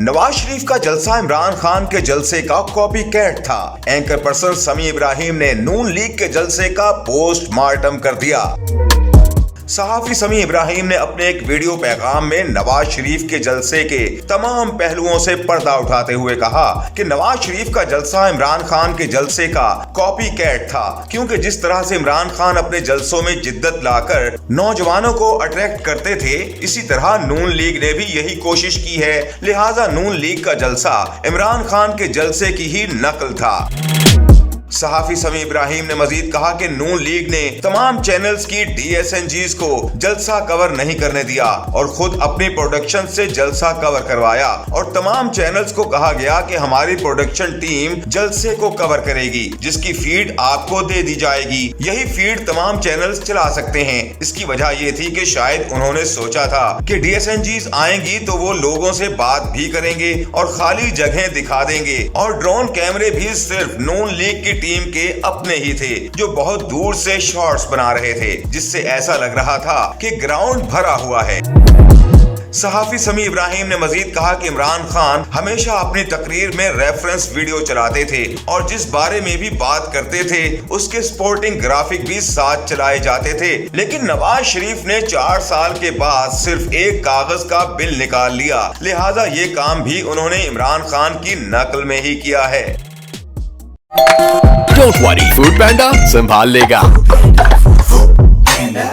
नवाज शरीफ का जलसा इमरान खान के जलसे का कॉपी कैट था। एंकर पर्सन समी इब्राहिम ने नून लीग के जलसे का पोस्टमार्टम कर दिया। सहाफी समी इब्राहिम ने अपने एक वीडियो पैगाम में नवाज शरीफ के जलसे के तमाम पहलुओं से पर्दा उठाते हुए कहा कि नवाज शरीफ का जलसा इमरान खान के जलसे का कॉपी कैट था, क्योंकि जिस तरह से इमरान खान अपने जलसों में जिद्दत लाकर नौजवानों को अट्रैक्ट करते थे, इसी तरह नून लीग ने भी यही कोशिश की है। लिहाजा नून लीग का जलसा इमरान खान के जलसे की ही नकल था। सहाफी समी इब्राहिम ने मजीद कहा कि नून लीग ने तमाम चैनल्स की DSNGs को जलसा कवर नहीं करने दिया और खुद अपनी प्रोडक्शन से जलसा कवर करवाया, और तमाम चैनल्स को कहा गया कि हमारी प्रोडक्शन टीम जलसे को कवर करेगी, जिसकी फीड आपको दे दी जाएगी। यही फीड तमाम चैनल्स चला सकते हैं। इसकी वजह ये थी कि शायद उन्होंने सोचा था कि DSNGs आएंगी तो वो लोगों से बात भी करेंगे और खाली जगह दिखा देंगे, और ड्रोन कैमरे भी सिर्फ नून लीग की टीम के अपने ही थे जो बहुत दूर से शॉट्स बना रहे थे, जिससे ऐसा लग रहा था कि ग्राउंड भरा हुआ है। सहाफी समी इब्राहिम ने मजीद कहा कि इमरान खान हमेशा अपनी तकरीर में रेफरेंस वीडियो चलाते थे और जिस बारे में भी बात करते थे उसके स्पोर्टिंग ग्राफिक भी साथ चलाए जाते थे, लेकिन नवाज शरीफ ने 4 साल के बाद सिर्फ एक कागज का बिल निकाल लिया। लिहाजा ये काम भी उन्होंने इमरान खान की नकल में ही किया है। Don't worry, Food Panda संभाल लेगा।